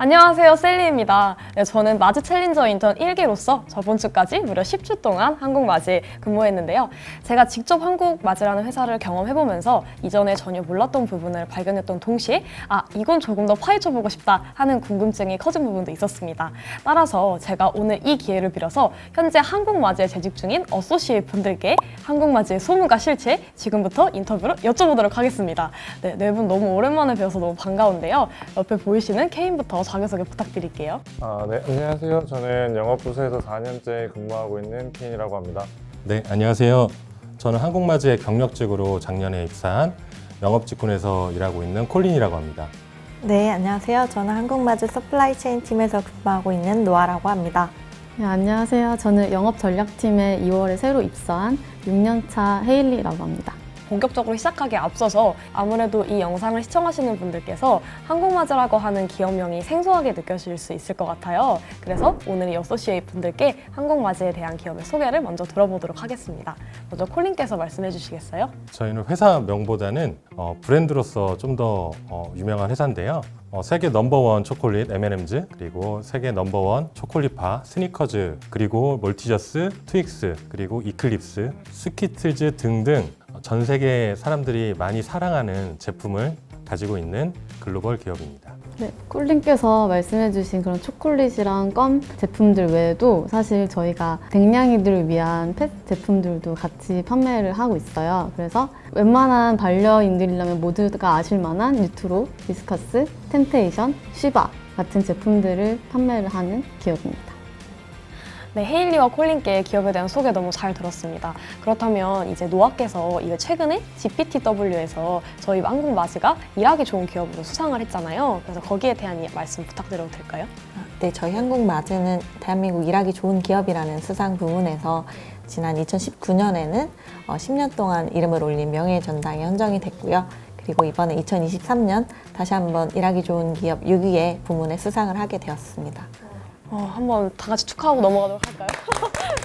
안녕하세요, 셀리입니다. 네, 저는 마즈 챌린저 인턴 1기로서 저번 주까지 무려 10주 동안 한국마즈에 근무했는데요. 제가 직접 한국마즈라는 회사를 경험해보면서 이전에 전혀 몰랐던 부분을 발견했던 동시에 이건 조금 더 파헤쳐보고 싶다 하는 궁금증이 커진 부분도 있었습니다. 따라서 제가 오늘 이 기회를 빌어서 현재 한국마즈에 재직 중인 어소시에이트 분들께 한국마즈의 소문과 실체 지금부터 인터뷰로 여쭤보도록 하겠습니다. 네 분 너무 오랜만에 뵈어서 너무 반가운데요. 옆에 보이시는 케인부터 자기소개 부탁드릴게요. 네, 안녕하세요. 저는 영업부서에서 4년째 근무하고 있는 케인이라고 합니다. 네, 안녕하세요. 저는 한국마즈에 경력직으로 작년에 입사한 영업직군에서 일하고 있는 콜린이라고 합니다. 네, 안녕하세요. 저는 한국마즈 서플라이 체인 팀에서 근무하고 있는 노아라고 합니다. 네, 안녕하세요. 저는 영업전략팀에 2월에 새로 입사한 6년차 헤일리라고 합니다. 본격적으로 시작하기에 앞서서 아무래도 이 영상을 시청하시는 분들께서 한국마즈라고 하는 기업명이 생소하게 느껴질 수 있을 것 같아요. 그래서 오늘 이 어소시에이트 분들께 한국마즈에 대한 기업의 소개를 먼저 들어보도록 하겠습니다. 먼저 콜린께서 말씀해 주시겠어요? 저희는 회사명보다는 브랜드로서 좀 더 유명한 회사인데요. 세계 넘버원 초콜릿 M&M's, 그리고 세계 넘버원 초콜릿바 스니커즈, 그리고 몰티저스, 트윅스, 그리고 이클립스, 스키틀즈 등등 전 세계 사람들이 많이 사랑하는 제품을 가지고 있는 글로벌 기업입니다. 네, 콜린께서 말씀해주신 그런 초콜릿이랑 껌 제품들 외에도 사실 저희가 댕냥이들을 위한 펫 제품들도 같이 판매를 하고 있어요. 그래서 웬만한 반려인들이라면 모두가 아실 만한 뉴트로, 위스커스, 템테이션, 쉬바 같은 제품들을 판매를 하는 기업입니다. 네, 헤일리와 콜린께 기업에 대한 소개 너무 잘 들었습니다. 그렇다면 이제 노아께서 최근에 GPTW에서 저희 한국마즈가 일하기 좋은 기업으로 수상을 했잖아요. 그래서 거기에 대한 말씀 부탁드려도 될까요? 네, 저희 한국마즈는 대한민국 일하기 좋은 기업이라는 수상 부문에서 지난 2019년에는 10년 동안 이름을 올린 명예전당에 선정이 됐고요. 그리고 이번에 2023년 다시 한번 일하기 좋은 기업 6위의 부문에 수상을 하게 되었습니다. 한번 다 같이 축하하고 넘어가도록 할까요?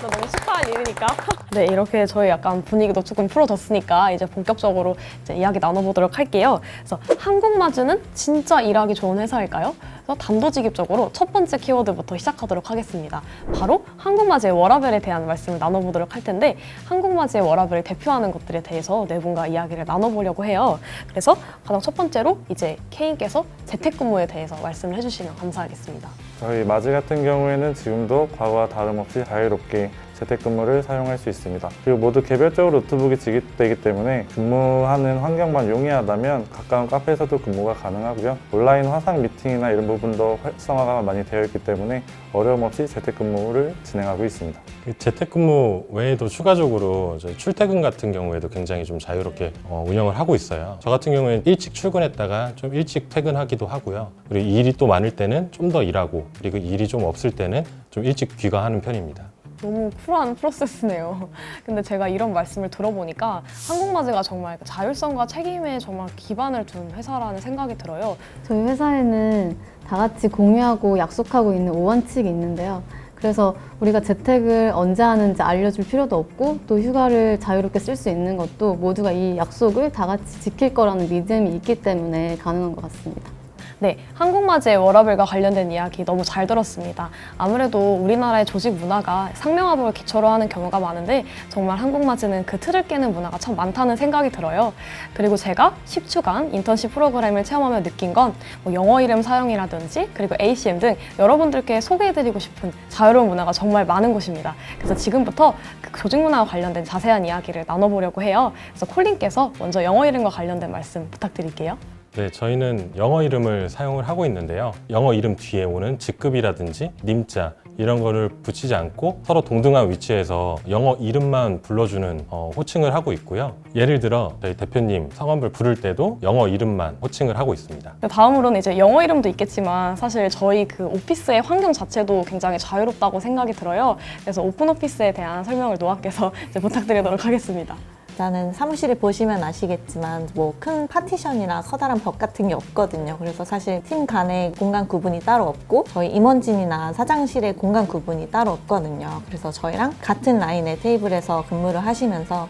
너무 축하한 일이니까. 네, 이렇게 저희 약간 분위기도 조금 풀어졌으니까 이제 본격적으로 이제 이야기 나눠보도록 할게요. 그래서 한국마즈는 진짜 일하기 좋은 회사일까요? 그래서 단도직입적으로 첫 번째 키워드부터 시작하도록 하겠습니다. 바로 한국마즈의 워라밸에 대한 말씀을 나눠보도록 할 텐데 한국마즈의 워라밸을 대표하는 것들에 대해서 네 분과 이야기를 나눠보려고 해요. 그래서 가장 첫 번째로 이제 케인께서 재택근무에 대해서 말씀을 해주시면 감사하겠습니다. 저희 마즈 같은 경우에는 지금도 과거와 다름없이 자유롭게 재택근무를 사용할 수 있습니다. 그리고 모두 개별적으로 노트북이 지급되기 때문에 근무하는 환경만 용이하다면 가까운 카페에서도 근무가 가능하고요. 온라인 화상 미팅이나 이런 부분도 활성화가 많이 되어 있기 때문에 어려움 없이 재택근무를 진행하고 있습니다. 재택근무 외에도 추가적으로 저희 출퇴근 같은 경우에도 굉장히 좀 자유롭게 운영을 하고 있어요. 저 같은 경우에는 일찍 출근했다가 좀 일찍 퇴근하기도 하고요. 그리고 일이 또 많을 때는 좀 더 일하고, 그리고 일이 좀 없을 때는 좀 일찍 귀가하는 편입니다. 너무 쿨한 프로세스네요. 근데 제가 이런 말씀을 들어보니까 한국마즈가 정말 자율성과 책임에 정말 기반을 둔 회사라는 생각이 들어요. 저희 회사에는 다 같이 공유하고 약속하고 있는 5원칙이 있는데요. 그래서 우리가 재택을 언제 하는지 알려줄 필요도 없고 또 휴가를 자유롭게 쓸 수 있는 것도 모두가 이 약속을 다 같이 지킬 거라는 믿음이 있기 때문에 가능한 것 같습니다. 네, 한국마즈의 워라밸과 관련된 이야기 너무 잘 들었습니다. 아무래도 우리나라의 조직 문화가 상명하복을 기초로 하는 경우가 많은데 정말 한국마즈는 그 틀을 깨는 문화가 참 많다는 생각이 들어요. 그리고 제가 10주간 인턴십 프로그램을 체험하며 느낀 건 영어 이름 사용이라든지 그리고 ACM 등 여러분들께 소개해드리고 싶은 자유로운 문화가 정말 많은 곳입니다. 그래서 지금부터 그 조직 문화와 관련된 자세한 이야기를 나눠보려고 해요. 그래서 콜린께서 먼저 영어 이름과 관련된 말씀 부탁드릴게요. 네, 저희는 영어 이름을 사용을 하고 있는데요. 영어 이름 뒤에 오는 직급이라든지 님자 이런 거를 붙이지 않고 서로 동등한 위치에서 영어 이름만 불러주는 호칭을 하고 있고요. 예를 들어 저희 대표님 성함을 부를 때도 영어 이름만 호칭을 하고 있습니다. 다음으로는 이제 영어 이름도 있겠지만 사실 저희 그 오피스의 환경 자체도 굉장히 자유롭다고 생각이 들어요. 그래서 오픈 오피스에 대한 설명을 노아께서 이제 부탁드리도록 하겠습니다. 일단은 사무실을 보시면 아시겠지만 뭐 큰 파티션이나 커다란 벽 같은 게 없거든요. 그래서 사실 팀 간의 공간 구분이 따로 없고 저희 임원진이나 사장실의 공간 구분이 따로 없거든요. 그래서 저희랑 같은 라인의 테이블에서 근무를 하시면서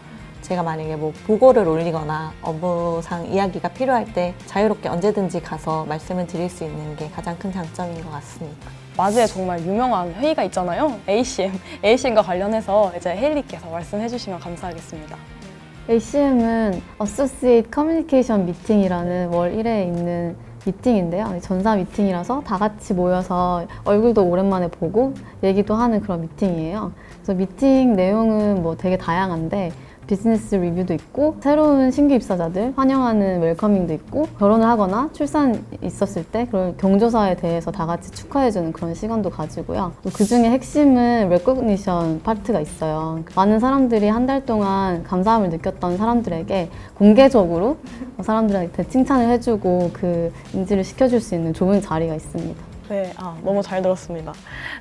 제가 만약에 뭐 보고를 올리거나 업무상 이야기가 필요할 때 자유롭게 언제든지 가서 말씀을 드릴 수 있는 게 가장 큰 장점인 것 같습니다. 마즈에 정말 유명한 회의가 있잖아요. ACM과 관련해서 이제 헤일리께서 말씀해 주시면 감사하겠습니다. ACM은 Associate Communication Meeting이라는 월 1회에 있는 미팅인데요. 전사 미팅이라서 다 같이 모여서 얼굴도 오랜만에 보고 얘기도 하는 그런 미팅이에요. 그래서 미팅 내용은 뭐 되게 다양한데 비즈니스 리뷰도 있고 새로운 신규 입사자들 환영하는 웰커밍도 있고 결혼을 하거나 출산 있었을 때 그런 경조사에 대해서 다 같이 축하해주는 그런 시간도 가지고요. 또 그중에 핵심은 레코그니션 파트가 있어요. 많은 사람들이 한 달 동안 감사함을 느꼈던 사람들에게 공개적으로 사람들한테 칭찬을 해주고 그 인지를 시켜줄 수 있는 좋은 자리가 있습니다. 네, 너무 잘 들었습니다.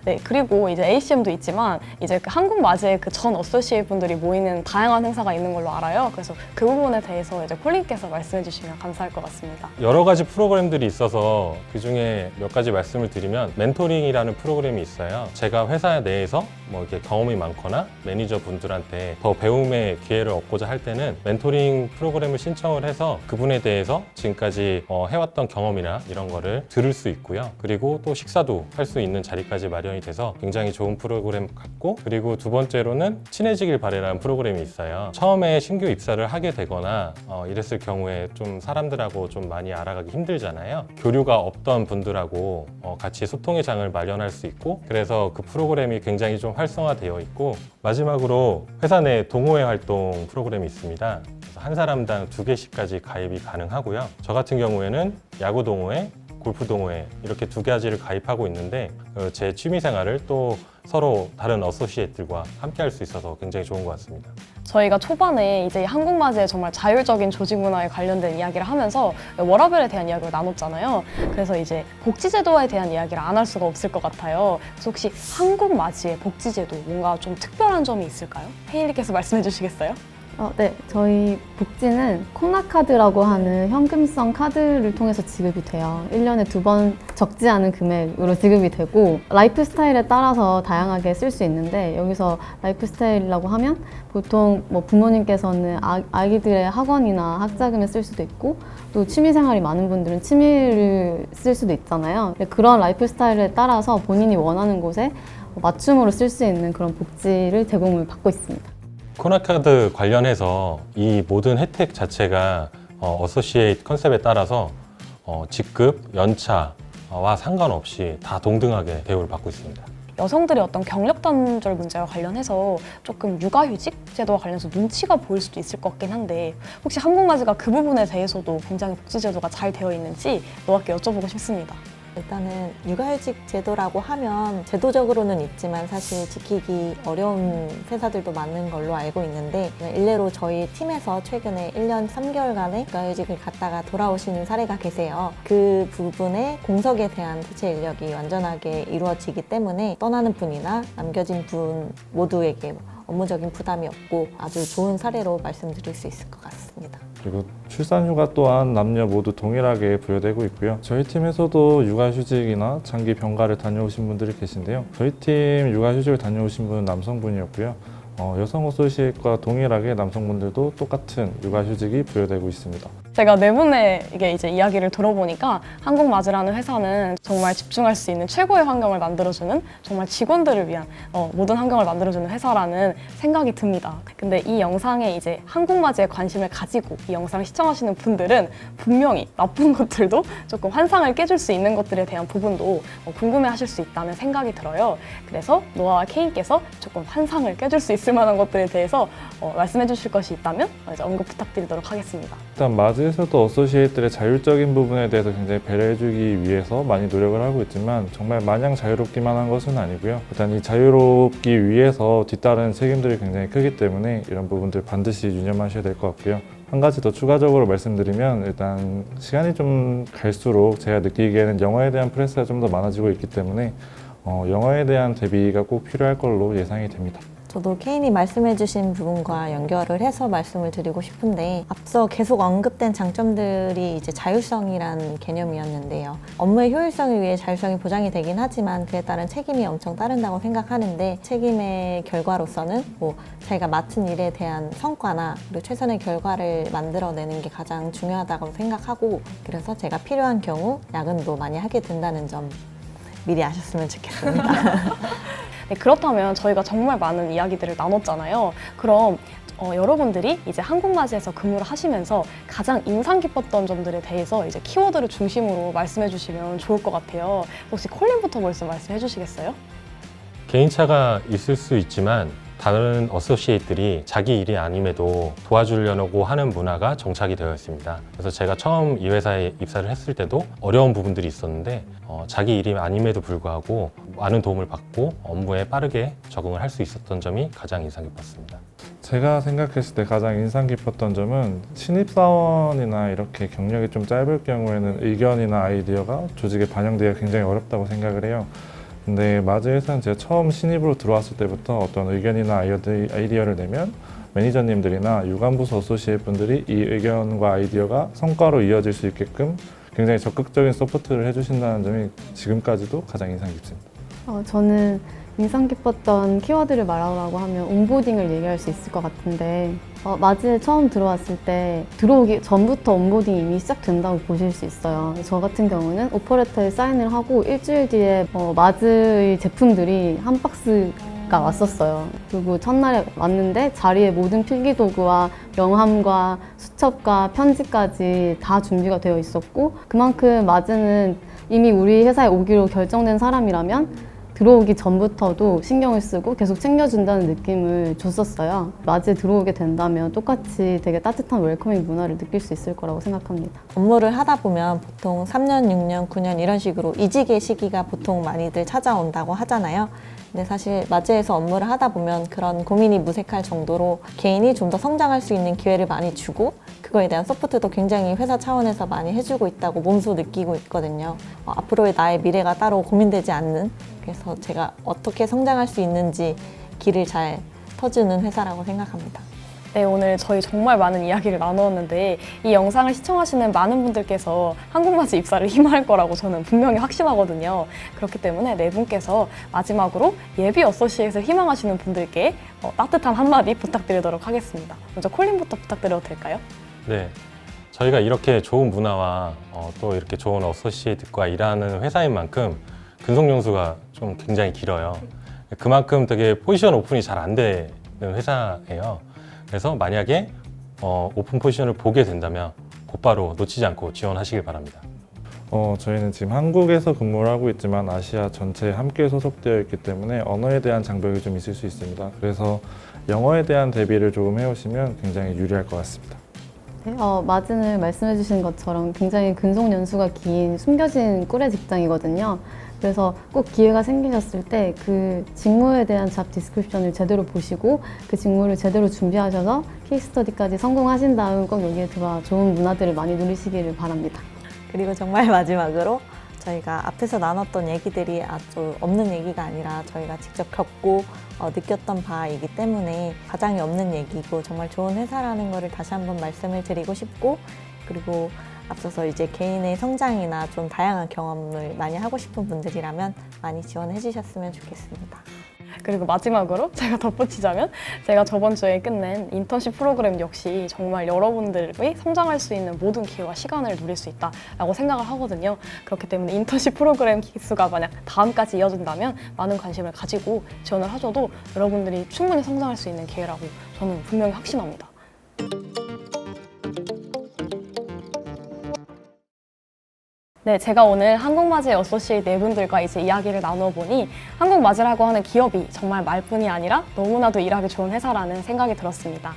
네, 그리고 이제 ACM도 있지만 이제 그 한국 마즈의 그 전 어소시에이트 분들이 모이는 다양한 행사가 있는 걸로 알아요. 그래서 그 부분에 대해서 이제 콜린께서 말씀해 주시면 감사할 것 같습니다. 여러 가지 프로그램들이 있어서 그 중에 몇 가지 말씀을 드리면 멘토링이라는 프로그램이 있어요. 제가 회사 내에서 뭐 이렇게 경험이 많거나 매니저 분들한테 더 배움의 기회를 얻고자 할 때는 멘토링 프로그램을 신청을 해서 그분에 대해서 지금까지 해왔던 경험이나 이런 거를 들을 수 있고요. 그리고 또 식사도 할 수 있는 자리까지 마련이 돼서 굉장히 좋은 프로그램 같고, 그리고 두 번째로는 친해지길 바래라는 프로그램이 있어요. 처음에 신규 입사를 하게 되거나 이랬을 경우에 좀 사람들하고 좀 많이 알아가기 힘들잖아요. 교류가 없던 분들하고 같이 소통의 장을 마련할 수 있고, 그래서 그 프로그램이 굉장히 좀 활성화되어 있고, 마지막으로 회사 내 동호회 활동 프로그램이 있습니다. 그래서 한 사람당 2개씩까지 가입이 가능하고요. 저 같은 경우에는 야구 동호회, 골프 동호회 이렇게 2가지를 가입하고 있는데 제 취미 생활을 또 서로 다른 어소시에이트들과 함께 할 수 있어서 굉장히 좋은 것 같습니다. 저희가 초반에 이제 한국 마즈의 정말 자율적인 조직 문화에 관련된 이야기를 하면서 워라밸에 대한 이야기를 나눴잖아요. 그래서 이제 복지제도에 대한 이야기를 안 할 수가 없을 것 같아요. 그래서 혹시 한국 마즈의 복지제도 뭔가 좀 특별한 점이 있을까요? 헤일리께서 말씀해 주시겠어요? 네. 저희 복지는 코나카드라고 하는 현금성 카드를 통해서 지급이 돼요. 1년에 2번 적지 않은 금액으로 지급이 되고, 라이프 스타일에 따라서 다양하게 쓸 수 있는데, 여기서 라이프 스타일이라고 하면 보통 뭐 부모님께서는 아기들의 학원이나 학자금을 쓸 수도 있고, 또 취미 생활이 많은 분들은 취미를 쓸 수도 있잖아요. 그런 라이프 스타일에 따라서 본인이 원하는 곳에 맞춤으로 쓸 수 있는 그런 복지를 제공을 받고 있습니다. 코나카드 관련해서 이 모든 혜택 자체가 어소시에이트 컨셉에 따라서 직급, 연차와 상관없이 다 동등하게 대우를 받고 있습니다. 여성들의 어떤 경력 단절 문제와 관련해서 조금 육아휴직 제도와 관련해서 눈치가 보일 수도 있을 것 같긴 한데, 혹시 한국마즈가 그 부분에 대해서도 굉장히 복지제도가 잘 되어 있는지 노학께 여쭤보고 싶습니다. 일단은 육아휴직 제도라고 하면 제도적으로는 있지만 사실 지키기 어려운 회사들도 많은 걸로 알고 있는데, 일례로 저희 팀에서 최근에 1년 3개월간의 육아휴직을 갔다가 돌아오시는 사례가 계세요. 그 부분에 공석에 대한 대체 인력이 완전하게 이루어지기 때문에 떠나는 분이나 남겨진 분 모두에게 업무적인 부담이 없고 아주 좋은 사례로 말씀드릴 수 있을 것 같습니다. 그리고 출산휴가 또한 남녀 모두 동일하게 부여되고 있고요. 저희 팀에서도 육아휴직이나 장기 병가를 다녀오신 분들이 계신데요. 저희 팀 육아휴직을 다녀오신 분은 남성분이었고요. 여성 어소시에이트과 동일하게 남성분들도 똑같은 육아휴직이 부여되고 있습니다. 제가 네 분의 이제 이야기를 들어보니까 한국마즈라는 회사는 정말 집중할 수 있는 최고의 환경을 만들어주는, 정말 직원들을 위한 모든 환경을 만들어주는 회사라는 생각이 듭니다. 근데 이 영상에 이제 한국마즈에 관심을 가지고 이 영상을 시청하시는 분들은 분명히 나쁜 것들도 조금 환상을 깨줄 수 있는 것들에 대한 부분도 궁금해하실 수 있다는 생각이 들어요. 그래서 노아와 케인께서 조금 환상을 깨줄 수 있을 만한 것들에 대해서 말씀해 주실 것이 있다면 이제 언급 부탁드리도록 하겠습니다. 일단 마즈에서도 어소시에이트들의 자율적인 부분에 대해서 굉장히 배려해주기 위해서 많이 노력을 하고 있지만, 정말 마냥 자유롭기만 한 것은 아니고요. 일단 이 자유롭기 위해서 뒤따른 책임들이 굉장히 크기 때문에 이런 부분들 반드시 유념하셔야 될 것 같고요. 한 가지 더 추가적으로 말씀드리면, 일단 시간이 좀 갈수록 제가 느끼기에는 영어에 대한 프레스가 좀 더 많아지고 있기 때문에 영어에 대한 대비가 꼭 필요할 걸로 예상이 됩니다. 저도 케인이 말씀해주신 부분과 연결을 해서 말씀을 드리고 싶은데 앞서 계속 언급된 장점들이 이제 자율성이란 개념이었는데요. 업무의 효율성을 위해 자율성이 보장이 되긴 하지만 그에 따른 책임이 엄청 따른다고 생각하는데 책임의 결과로서는 뭐 자기가 맡은 일에 대한 성과나 그리고 최선의 결과를 만들어내는 게 가장 중요하다고 생각하고 그래서 제가 필요한 경우 야근도 많이 하게 된다는 점 미리 아셨으면 좋겠습니다. 네, 그렇다면 저희가 정말 많은 이야기들을 나눴잖아요. 그럼 여러분들이 이제 한국맞이에서 근무를 하시면서 가장 인상 깊었던 점들에 대해서 이제 키워드를 중심으로 말씀해 주시면 좋을 것 같아요. 혹시 콜린부터 벌써 말씀해 주시겠어요? 개인차가 있을 수 있지만 다른 어소시에이트들이 자기 일이 아님에도 도와주려고 하는 문화가 정착이 되어 있습니다. 그래서 제가 처음 이 회사에 입사를 했을 때도 어려운 부분들이 있었는데 자기 일이 아님에도 불구하고 많은 도움을 받고 업무에 빠르게 적응을 할 수 있었던 점이 가장 인상 깊었습니다. 제가 생각했을 때 가장 인상 깊었던 점은 신입사원이나 이렇게 경력이 좀 짧을 경우에는 의견이나 아이디어가 조직에 반영되기가 굉장히 어렵다고 생각을 해요. 근데 마즈에서는 제가 처음 신입으로 들어왔을 때부터 어떤 의견이나 아이디어를 내면 매니저님들이나 유관부서 어소시에이트 분들이 이 의견과 아이디어가 성과로 이어질 수 있게끔 굉장히 적극적인 서포트를 해주신다는 점이 지금까지도 가장 인상 깊습니다. 저는 인상 깊었던 키워드를 말하라고 하면 온보딩을 얘기할 수 있을 것 같은데 마즈에 처음 들어왔을 때 들어오기 전부터 온보딩이 이미 시작된다고 보실 수 있어요. 저 같은 경우는 오퍼레터에 사인을 하고 일주일 뒤에 마즈의 제품들이 한 박스가 왔었어요. 그리고 첫날에 왔는데 자리에 모든 필기도구와 명함과 수첩과 편지까지 다 준비가 되어 있었고 그만큼 마즈는 이미 우리 회사에 오기로 결정된 사람이라면 들어오기 전부터도 신경을 쓰고 계속 챙겨준다는 느낌을 줬었어요. 마즈에 들어오게 된다면 똑같이 되게 따뜻한 웰커밍 문화를 느낄 수 있을 거라고 생각합니다. 업무를 하다 보면 보통 3년, 6년, 9년 이런 식으로 이직의 시기가 보통 많이들 찾아온다고 하잖아요. 근데 사실 마즈에서 업무를 하다 보면 그런 고민이 무색할 정도로 개인이 좀 더 성장할 수 있는 기회를 많이 주고 그거에 대한 서포트도 굉장히 회사 차원에서 많이 해주고 있다고 몸소 느끼고 있거든요. 앞으로의 나의 미래가 따로 고민되지 않는 그래서 제가 어떻게 성장할 수 있는지 길을 잘 터주는 회사라고 생각합니다. 네, 오늘 저희 정말 많은 이야기를 나누었는데 이 영상을 시청하시는 많은 분들께서 한국맞이 입사를 희망할 거라고 저는 분명히 확신하거든요. 그렇기 때문에 네 분께서 마지막으로 예비 어소시에이트를 희망하시는 분들께 따뜻한 한마디 부탁드리도록 하겠습니다. 먼저 콜린부터 부탁드려도 될까요? 네, 저희가 이렇게 좋은 문화와 또 이렇게 좋은 어소시에이트과 일하는 회사인 만큼 근속연수가 좀 굉장히 길어요. 그만큼 되게 포지션 오픈이 잘 안 되는 회사예요. 그래서 만약에 오픈 포지션을 보게 된다면 곧바로 놓치지 않고 지원하시길 바랍니다. 저희는 지금 한국에서 근무를 하고 있지만 아시아 전체에 함께 소속되어 있기 때문에 언어에 대한 장벽이 좀 있을 수 있습니다. 그래서 영어에 대한 대비를 조금 해오시면 굉장히 유리할 것 같습니다. 네, 마즈는 말씀해 주신 것처럼 굉장히 근속 연수가 긴 숨겨진 꿀의 직장이거든요. 그래서 꼭 기회가 생기셨을 때 그 직무에 대한 잡 디스크립션을 제대로 보시고 그 직무를 제대로 준비하셔서 케이스 스터디까지 성공하신 다음 꼭 여기에 들어와 좋은 문화들을 많이 누리시기를 바랍니다. 그리고 정말 마지막으로 저희가 앞에서 나눴던 얘기들이 아주 없는 얘기가 아니라 저희가 직접 겪고 느꼈던 바이기 때문에 가장이 없는 얘기고 정말 좋은 회사라는 것을 다시 한번 말씀을 드리고 싶고 그리고 앞서서 이제 개인의 성장이나 좀 다양한 경험을 많이 하고 싶은 분들이라면 많이 지원해 주셨으면 좋겠습니다. 그리고 마지막으로 제가 덧붙이자면 제가 저번 주에 끝낸 인턴십 프로그램 역시 정말 여러분들이 성장할 수 있는 모든 기회와 시간을 누릴 수 있다라고 생각을 하거든요. 그렇기 때문에 인턴십 프로그램 기수가 만약 다음까지 이어진다면 많은 관심을 가지고 지원을 하셔도 여러분들이 충분히 성장할 수 있는 기회라고 저는 분명히 확신합니다. 네, 제가 오늘 한국맞이 어소시에이트 네 분들과 이제 이야기를 나눠보니 한국맞이라고 하는 기업이 정말 말뿐이 아니라 너무나도 일하기 좋은 회사라는 생각이 들었습니다.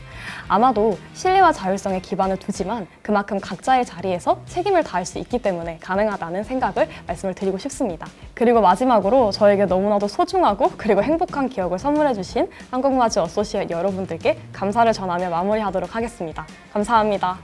아마도 신뢰와 자율성에 기반을 두지만 그만큼 각자의 자리에서 책임을 다할 수 있기 때문에 가능하다는 생각을 말씀을 드리고 싶습니다. 그리고 마지막으로 저에게 너무나도 소중하고 그리고 행복한 기억을 선물해주신 한국맞이 어소시에이트 여러분들께 감사를 전하며 마무리하도록 하겠습니다. 감사합니다.